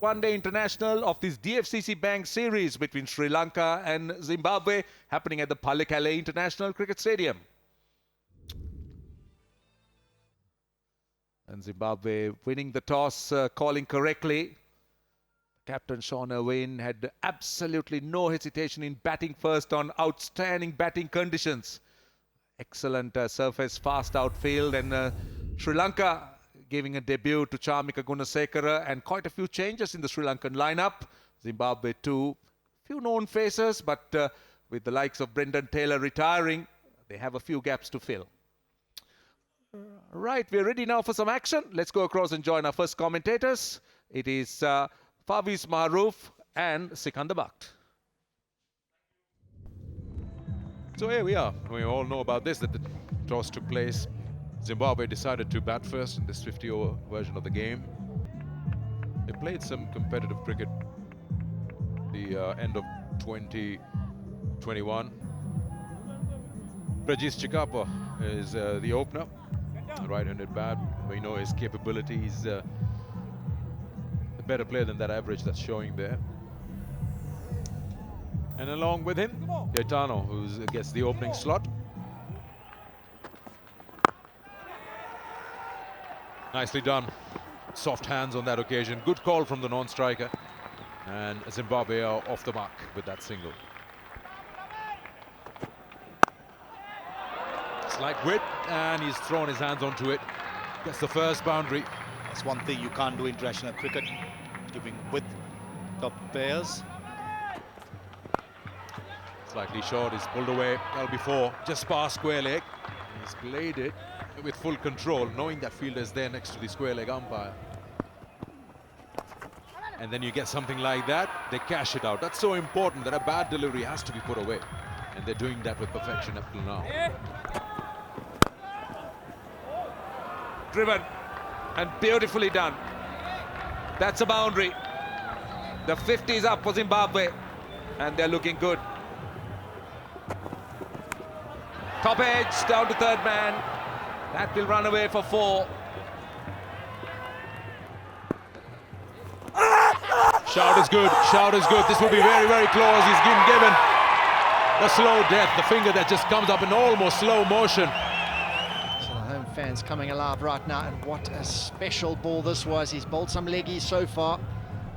one-day international of this DFCC Bank series between Sri Lanka and Zimbabwe, happening at the Pallekele International Cricket Stadium. And Zimbabwe winning the toss, calling correctly. Captain Sean Irwin had absolutely no hesitation in batting first on outstanding batting conditions. Excellent surface, fast outfield, and Sri Lanka giving a debut to Charmika Gunasekara, and quite a few changes in the Sri Lankan lineup. Zimbabwe too, few known faces, but with the likes of Brendan Taylor retiring, they have a few gaps to fill. Right, we're ready now for some action. Let's go across and join our first commentators. It is Faviz Maharouf and Sikandar Bakht. So here we are. We all know about this, that the toss took place. Zimbabwe decided to bat first in this 50-over version of the game. They played some competitive cricket the end of 2021. Prajesh Chikapa is the opener, right-handed bat. We know his capabilities. A better player than that average that's showing there. And along with him, Gaetano, who gets the opening slot. Nicely done. Soft hands on that occasion. Good call from the non-striker. And Zimbabwe are off the mark with that single. Slight width, and he's thrown his hands onto it. Gets the first boundary. That's one thing you can't do in international cricket, giving width top players. Slightly short, he's pulled away. That'll be four, just past square leg. He's played it with full control, knowing that fielder's there next to the square leg umpire. And then you get something like that, they cash it out. That's so important that a bad delivery has to be put away. And they're doing that with perfection up till now. Driven and beautifully done. That's a boundary. The 50 is up for Zimbabwe and they're looking good. Top edge down to third man. That will run away for four. Shout is good, shout is good. This will be very, very close. He's been given the slow death, the finger that just comes up in almost slow motion. So the home fans coming alive right now, and what a special ball this was. He's bowled some leggies so far.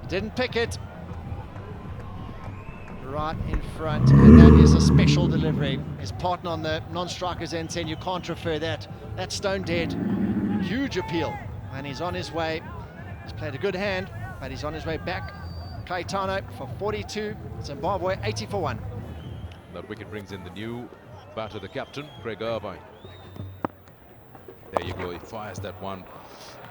Didn't pick it. Right in front, and that is a special delivery. His partner on the non-striker's end saying you can't refer that. That's stone dead. Huge appeal, and he's on his way. He's played a good hand, but he's on his way back. Gaetano for 42, Zimbabwe 80 for 1. That wicket brings in the new batter, the captain, Craig Irvine. There you go, he fires that one.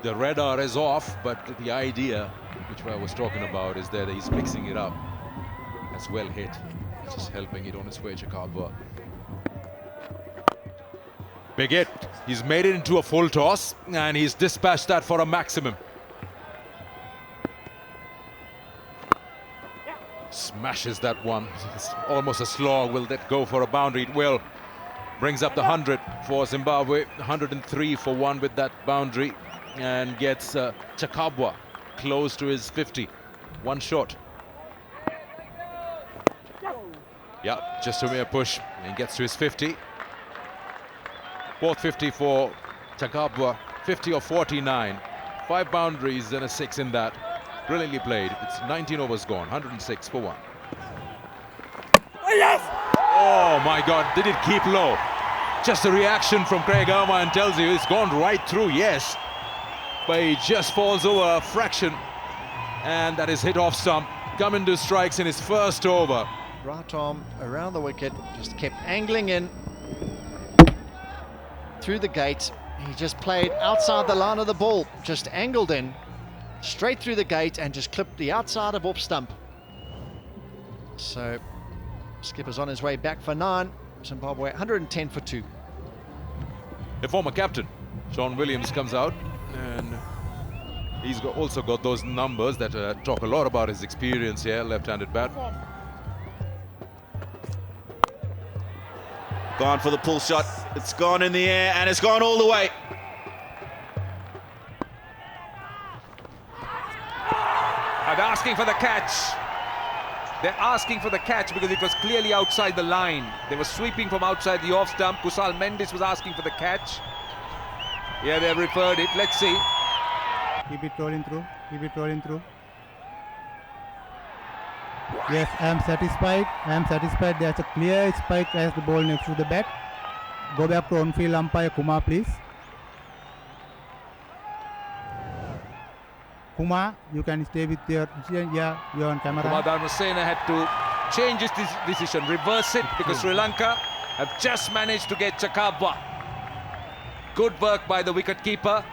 The radar is off, but the idea, which I was talking about, is that he's mixing it up. That's well hit, just helping it on its way, Chikapa. Big hit. He's made it into a full toss, and he's dispatched that for a maximum. Smashes that one. It's almost a slog. Will that go for a boundary? It will. Brings up the 100 for Zimbabwe. 103 for 1 with that boundary, and gets Chikapa close to his 50. One shot. Yeah, just a mere push and gets to his 50. Fourth 50 for Chikapa. 50 or 49. 5 boundaries and a 6 in that. Brilliantly played. It's 19 overs gone. 106 for 1. Yes! Oh my God, did it keep low? Just a reaction from Craig Irvine tells you it's gone right through, yes. But he just falls over a fraction. And that is hit off stump. Coming to strikes in his first over. Right arm around the wicket, just kept angling in through the gate. He just played outside the line of the ball, just angled in straight through the gate and just clipped the outside of off stump. So skipper's on his way back for 9. Zimbabwe 110 for 2. The former captain Sean Williams comes out, and he's also got those numbers that talk a lot about his experience here, left-handed bat. Gone for the pull shot. It's gone in the air and it's gone all the way. They're asking for the catch. They're asking for the catch because it was clearly outside the line. They were sweeping from outside the off stump. Kusal Mendis was asking for the catch. Yeah, they've referred it. Let's see. Keep it rolling through. Keep it rolling through. Yes, I am satisfied. I am satisfied. There's a clear spike as the ball next to the bat. Go back to on-field umpire Kumar, please. Kumar, you can stay with your decision. Yeah, you're on camera. Kumar Dharmasena had to change his decision, reverse it, because Sri Lanka have just managed to get Chakabwa. Good work by the wicket keeper.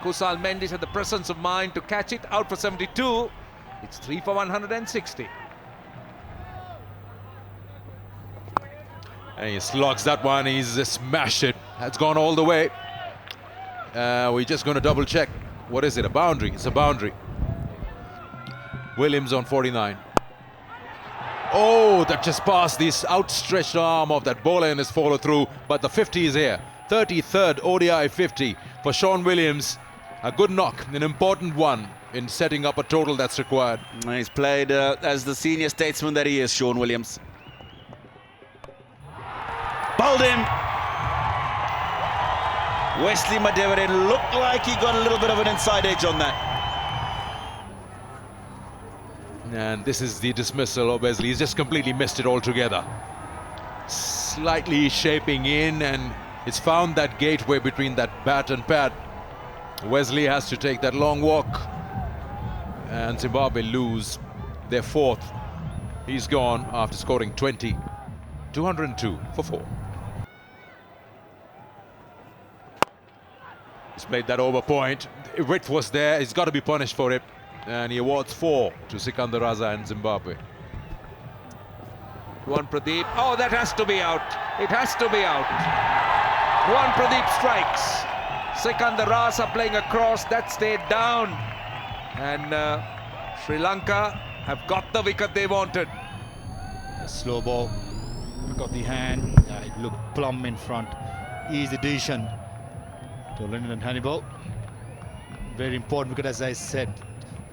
Kusal Mendis had the presence of mind to catch it out for 72. It's 3 for 160. And he slogs that one, he's smashed it. That's gone all the way. We're just going to double check. What is it? A boundary? It's a boundary. Williams on 49. Oh, that just passed this outstretched arm of that bowler and his follow through. But the 50 is here. 33rd ODI 50 for Sean Williams. A good knock, an important one in setting up a total that's required. He's played as the senior statesman that he is, Sean Williams. Bowled him. Wesley Madevere looked like he got a little bit of an inside edge on that. And this is the dismissal of Wesley. He's just completely missed it altogether. Slightly shaping in, and it's found that gateway between that bat and pad. Wesley has to take that long walk. And Zimbabwe lose their fourth. He's gone after scoring 20. 202 for 4. He's played that over point. Width was there. He's got to be punished for it. And he awards 4 to Sikandar Raza and Zimbabwe. Juan Pradeep. Oh, that has to be out. It has to be out. Juan Pradeep strikes. Sikandar Raza playing across. That stayed down. And Sri Lanka have got the wicket they wanted. A slow ball. Got the hand. Yeah, it looked plumb in front. Easy decision to Lyndon Hannibal. Very important wicket, as I said.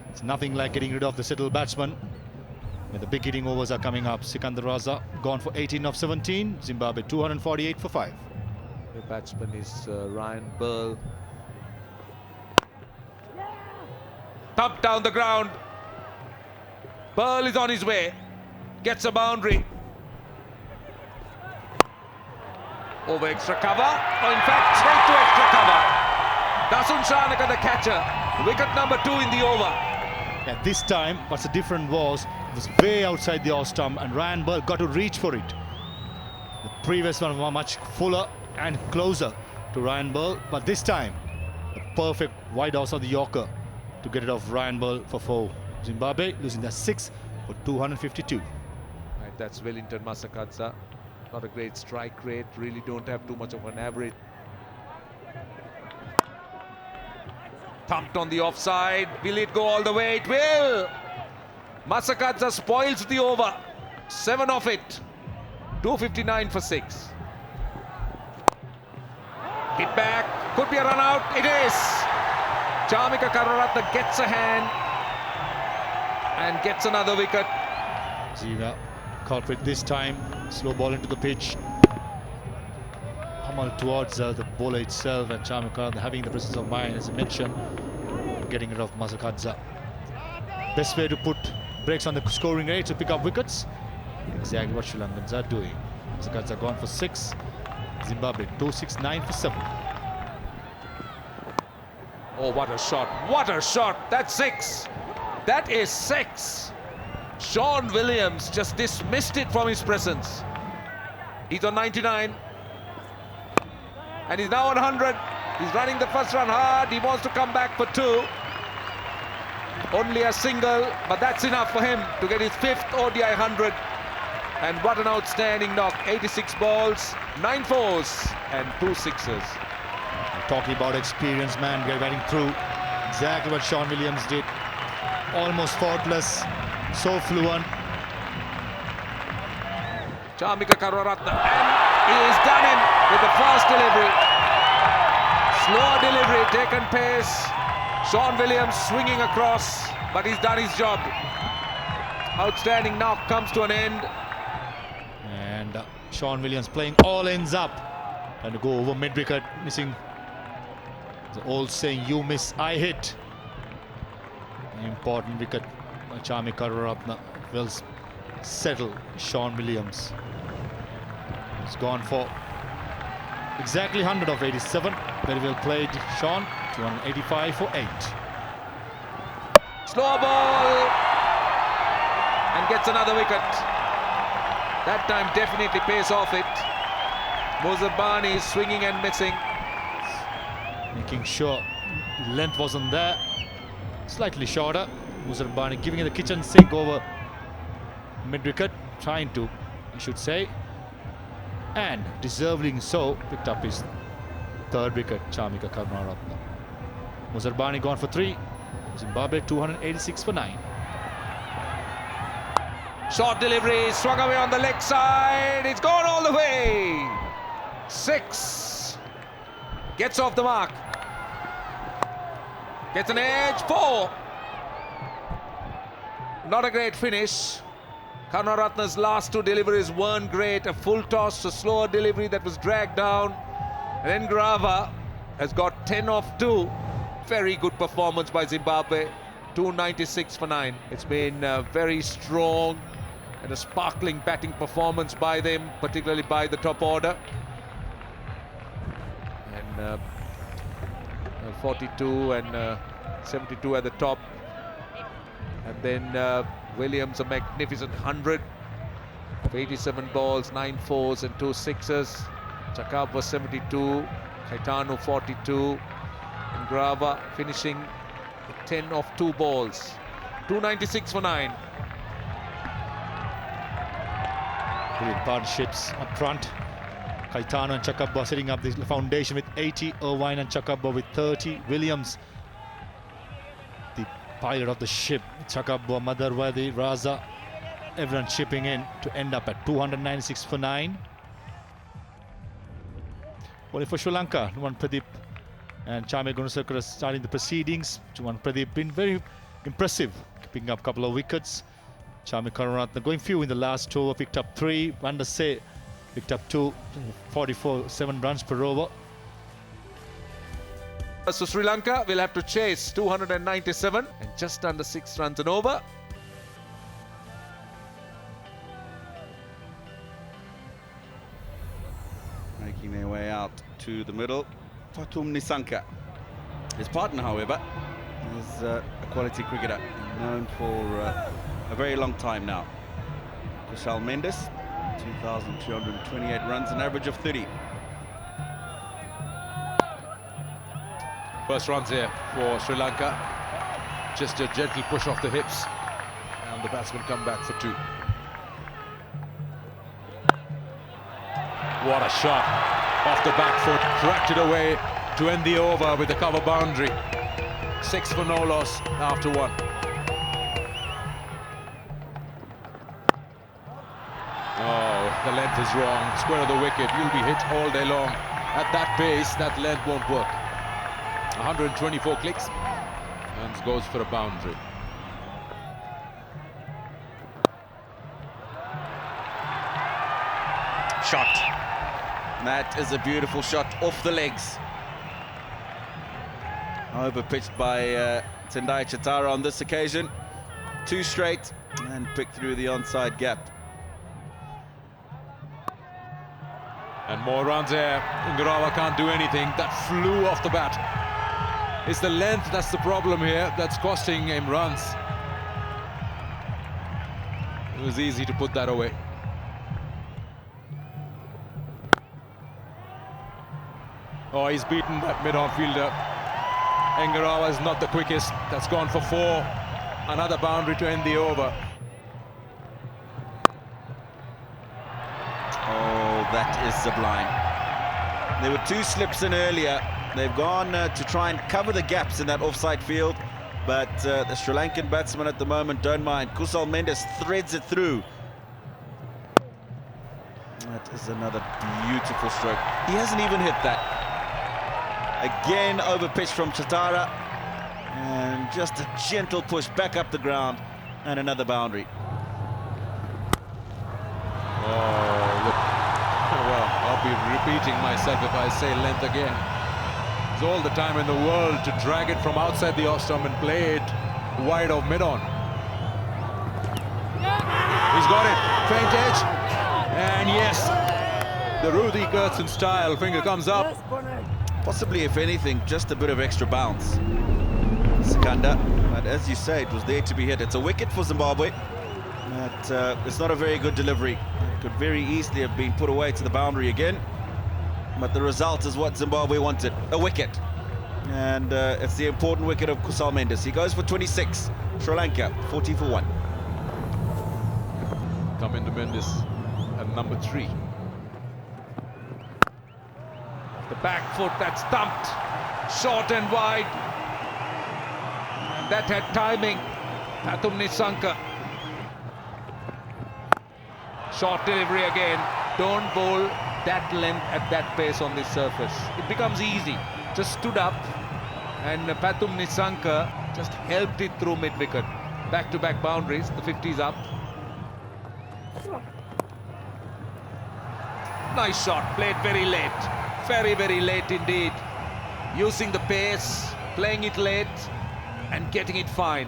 It's nothing like getting rid of the settled batsman when the big hitting overs are coming up. Sikandar Raza gone for 18 of 17. Zimbabwe 248 for 5. The batsman is Ryan Burl. Thumped down the ground. Burl is on his way. Gets a boundary. Over extra cover. Oh, in fact, straight to extra cover. Dasun Shanaka, the catcher. Wicket number 2 in the over. Yeah, this time, what's the difference was, it was way outside the off stump and Ryan Burl got to reach for it. The previous one was much fuller and closer to Ryan Burl, but this time, a perfect wide house of the Yorker to get it off Ryan Burl for 4. Zimbabwe losing their 6 for 252. Right, that's Wellington Masakadza. Not a great strike rate, really don't have too much of an average. Thumped on the offside. Will it go all the way? It will! Masakadza spoils the over. 7 of it. 259 for 6. Hit back. Could be a run out. It is! Chamika Karuratne gets a hand and gets another wicket. Ziva culprit this time. Slow ball into the pitch. Hamal towards the bowler itself, and Chamika having the presence of mind, as I mentioned, getting rid of Masakadza. Best way to put brakes on the scoring rate to pick up wickets. Exactly what Sri Lankans are doing. Masakadza gone for 6. Zimbabwe 269 for 7. Oh, what a shot. What a shot. That's 6. That is 6. Sean Williams just dismissed it from his presence. He's on 99. And he's now on 100. He's running the first run hard. He wants to come back for 2. Only a single, but that's enough for him to get his 5th ODI 100. And what an outstanding knock. 86 balls, 9 fours and 2 sixes. Talking about experience, man, we're getting through. Exactly what Sean Williams did. Almost faultless, so fluent. Chamika Karuratne, and he has done him with the first delivery. Slow delivery, taken pace. Sean Williams swinging across, but he's done his job. Outstanding knock comes to an end. And Sean Williams playing all ends up. Trying to go over mid-wicket, missing the old saying, you miss, I hit. An important wicket by Chami Karunaratne. Well settled, Sean Williams. He's gone for exactly 100 of 87. Very well played, Sean. 285 for 8. Slow ball and gets another wicket. That time definitely pays off it. Muzarbani swinging and missing. Making sure the length wasn't there. Slightly shorter. Muzarbani giving it the kitchen sink over mid-wicket. Trying to, I should say. And deservedly so, picked up his third wicket, Chamika Karunaratne. Muzarbani gone for 3. Zimbabwe 286 for 9. Short delivery, swung away on the leg side. It's gone all the way. 6. Gets off the mark. Gets an edge. 4. Not a great finish. Karunaratne's last 2 deliveries weren't great. A full toss, a slower delivery that was dragged down. And then Grava has got 10 off 2. Very good performance by Zimbabwe. 296 for 9. It's been very strong and a sparkling batting performance by them, particularly by the top order. And 42 and 72 at the top. And then Williams a magnificent 100. 87 balls, 9 fours and 2 sixes. Chakab was 72. Caetano 42. And Grava finishing 10 off 2 balls. 296 for 9. Brilliant partnerships up front. Caetano and Chakabba setting up the foundation with 80. Irvine and Chakabba with 30. Williams, the pilot of the ship. Chakabba, Madarwadi, Raza, everyone chipping in to end up at 296 for 9. Only for Sri Lanka, Nuwan Pradeep and Chami Gunasekara starting the proceedings. Nuwan Pradeep been very impressive, picking up a couple of wickets. Chami Karunaratne going few in the last over, picked up 3. Vandase picked up 2, 44, 7 runs per over. So Sri Lanka will have to chase 297 and just under 6 runs and over. Making their way out to the middle, Tatum Nisanka. His partner, however, is a quality cricketer, known for a very long time now. Kushal Mendes, 2,328 runs, an average of 30. First runs here for Sri Lanka. Just a gentle push off the hips. And the batsmen come back for 2. What a shot. Off the back foot. Cracked it away to end the over with the cover boundary. 6 for no loss after 1. Oh, the length is wrong. Square of the wicket. You'll be hit all day long. At that pace, that length won't work. 124 clicks and goes for a boundary. Shot. That is a beautiful shot off the legs. Overpitched by Tendai Chatara on this occasion. 2 straight and picked through the onside gap. And more runs here. Ngarawa can't do anything. That flew off the bat. It's the length that's the problem here. That's costing him runs. It was easy to put that away. Oh, he's beaten that mid-on fielder. Ngarawa is not the quickest. That's gone for 4. Another boundary to end the over. Oh, that is sublime. There were 2 slips in earlier. They've gone to try and cover the gaps in that offside field, but the Sri Lankan batsmen at the moment don't mind. Kusal Mendes threads it through. That is another beautiful stroke. He hasn't even hit that. Again, over pitch from Chatara. And just a gentle push back up the ground and another boundary. Oh, look. Well, I'll be repeating myself if I say length again. It's all the time in the world to drag it from outside the off stump and play it wide of mid-on. He's got it. Feint edge. And yes, the Rudy Gertsen style. Finger comes up. Possibly, if anything, just a bit of extra bounce. Sikanda, but as you say, it was there to be hit. It's a wicket for Zimbabwe. But it's not a very good delivery. It could very easily have been put away to the boundary again. But the result is what Zimbabwe wanted, a wicket. And it's the important wicket of Kusal Mendes. He goes for 26. Sri Lanka, 40 for 1. Come into Mendes at number 3. The back foot that stumped, short and wide. And that had timing. Pathum Nissanka. Short delivery again. Don't bowl that length at that pace on this surface. It becomes easy. Just stood up and Pathum Nissanka just helped it through mid-wicket. Back-to-back boundaries, the 50's up. Nice shot, played very late. Very, very late indeed. Using the pace, playing it late and getting it fine.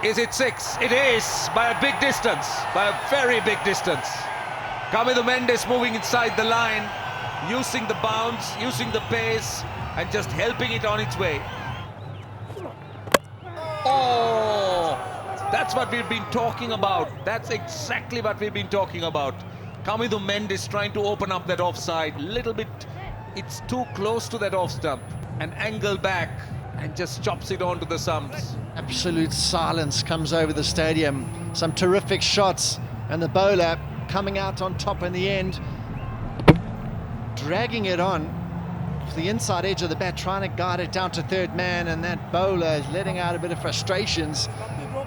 Is it 6? It is, by a big distance, by a very big distance. Kamidu Mendes moving inside the line, using the bounce, using the pace and just helping it on its way. Oh, that's what we've been talking about. That's exactly what we've been talking about. Kamidu Mendes trying to open up that offside. Little bit, it's too close to that off stump. An angle back and just chops it onto the stumps. Absolute silence comes over the stadium. Some terrific shots, and the bowler coming out on top in the end, dragging it on to the inside edge of the bat, trying to guide it down to third man, and that bowler is letting out a bit of frustrations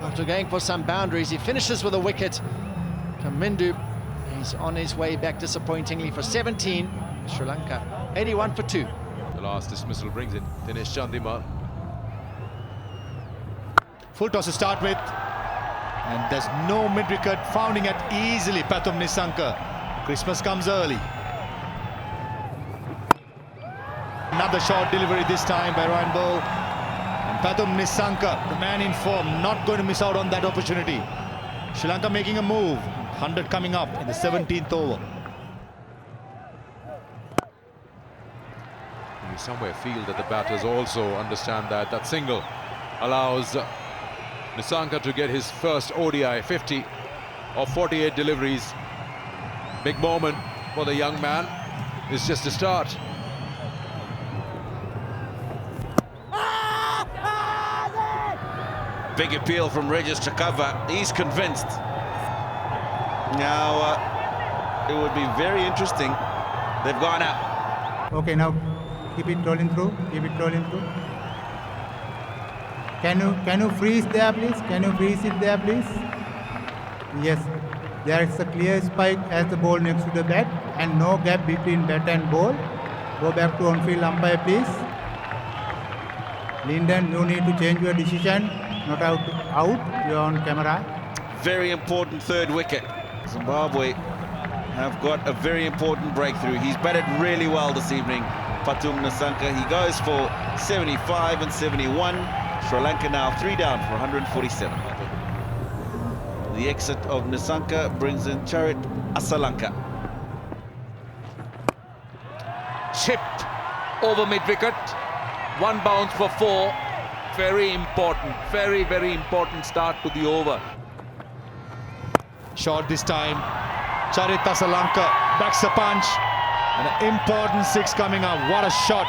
after going for some boundaries. He finishes with a wicket. Kamindu, he's on his way back disappointingly for 17. Sri Lanka 81 for 2. The last dismissal brings in Dinesh Chandimal. Full toss to start with. And there's no mid-wicket, founding it easily. Pathum Nissanka. Christmas comes early. Another short delivery this time by Ryan Bow. And Pathum Nissanka, the man in form, not going to miss out on that opportunity. Sri Lanka making a move. 100 coming up in the 17th over. You somewhere feel that the batters also understand that that single allows Nissanka to get his first ODI 50 of 48 deliveries. Big moment for the young man. It's just a start. Big appeal from Regis Chakava. He's convinced. Now, it would be very interesting. They've gone out. Okay, now keep it rolling through. Keep it rolling through. Can you freeze there, please? Can you freeze it there, please? Yes. There is a clear spike as the ball next to the bat and no gap between bat and ball. Go back to on-field umpire, please. Linden, you need to change your decision. Not out. You're on camera. Very important third wicket. Zimbabwe have got a very important breakthrough. He's batted really well this evening, Pathum Nissanka. He goes for 75 and 71. Sri Lanka now 3 down for 147. The exit of Nissanka brings in Charit Asalanka. Chipped over mid-wicket. 1 bounce for 4. Very important, very, very important start to the over. Short this time. Charit Asalanka backs the punch. And an important 6 coming up. What a shot.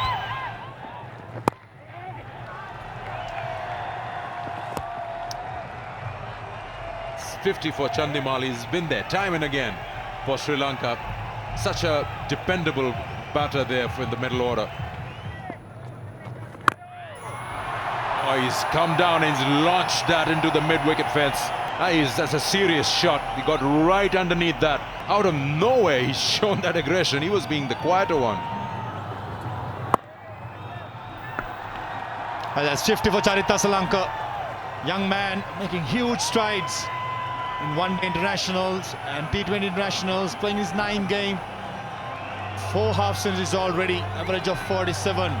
It's 50 for Chandimal. He's been there time and again for Sri Lanka. Such a dependable batter there in the middle order. Oh, he's come down and he's launched that into the mid-wicket fence. That's a serious shot. He got right underneath that. Out of nowhere, he's shown that aggression. He was being the quieter one. That's 50 for Charith Lanka. Young man making huge strides in one-day internationals and T20 internationals, playing his 9th game. 4 half centuries already, average of 47.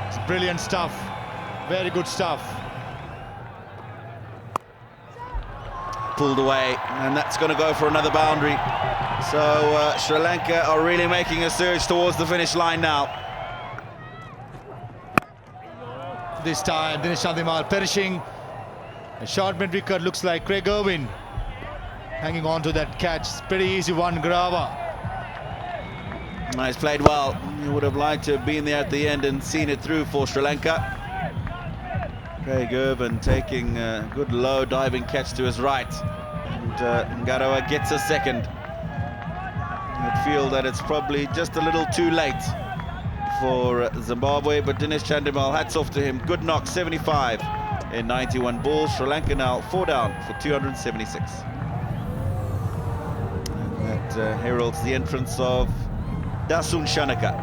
It's brilliant stuff, very good stuff. Pulled away, and that's going to go for another boundary. So Sri Lanka are really making a surge towards the finish line now. This time, Dinesh Chandimal perishing. A short mid-wicket, looks like Craig Irwin hanging on to that catch. It's pretty easy one, Grava. Nice, played well. He would have liked to have been there at the end and seen it through for Sri Lanka. Craig Irwin taking a good low diving catch to his right. And Ngarawa gets a second. I'd feel that it's probably just a little too late for Zimbabwe, but Dinesh Chandimal, hats off to him. Good knock, 75 in 91 balls. Sri Lanka now 4 down for 276. And that heralds the entrance of Dasun Shanaka.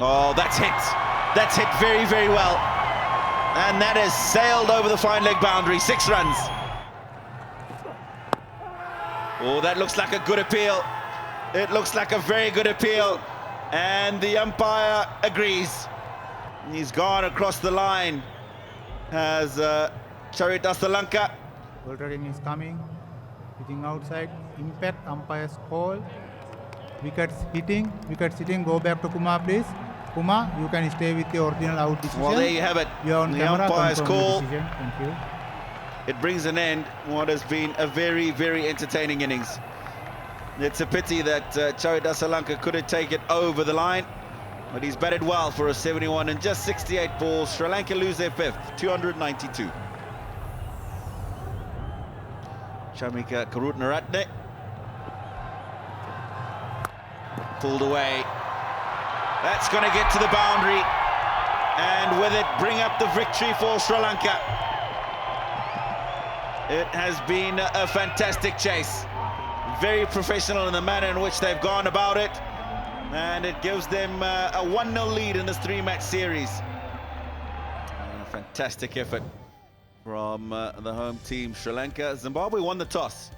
Oh, that's hit. That's hit very, very well. And that has sailed over the fine leg boundary. 6 runs. Oh, that looks like a good appeal. It looks like a very good appeal. And the umpire agrees. He's gone across the line. Has Charith Lanka. Ball tracking is coming. Hitting outside. Impact, umpire's call. Wickets hitting. Go back to Kumar, please. Kumar, you can stay with the original out decision. Well, there you have it. You're on the camera, umpire's call. Thank you. It brings an end what has been a very, very entertaining innings. It's a pity that Charith Lanka couldn't take it over the line, but he's batted well for a 71 and just 68 balls. Sri Lanka lose their 5th, 292. Shamika Karutnaratne pulled away. That's going to get to the boundary, and with it bring up the victory for Sri Lanka. It has been a fantastic chase. Very professional in the manner in which they've gone about it, and it gives them a 1-0 lead in this 3-match series. A fantastic effort from the home team, Sri Lanka. Zimbabwe won the toss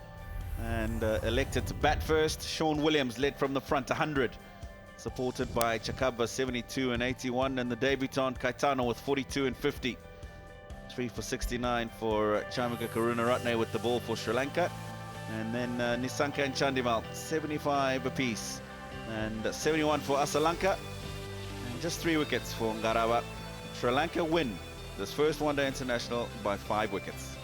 and elected to bat first. Sean Williams led from the front, 100, supported by Chakabva, 72 and 81, and the debutant Kaitano with 42 and 50. 3 for 69 for Chamika Karunaratne with the ball for Sri Lanka. And then Nisanka and Chandimal, 75 apiece. And 71 for Asalanka. And just 3 wickets for Ngarawa. Sri Lanka win this first one-day international by 5 wickets.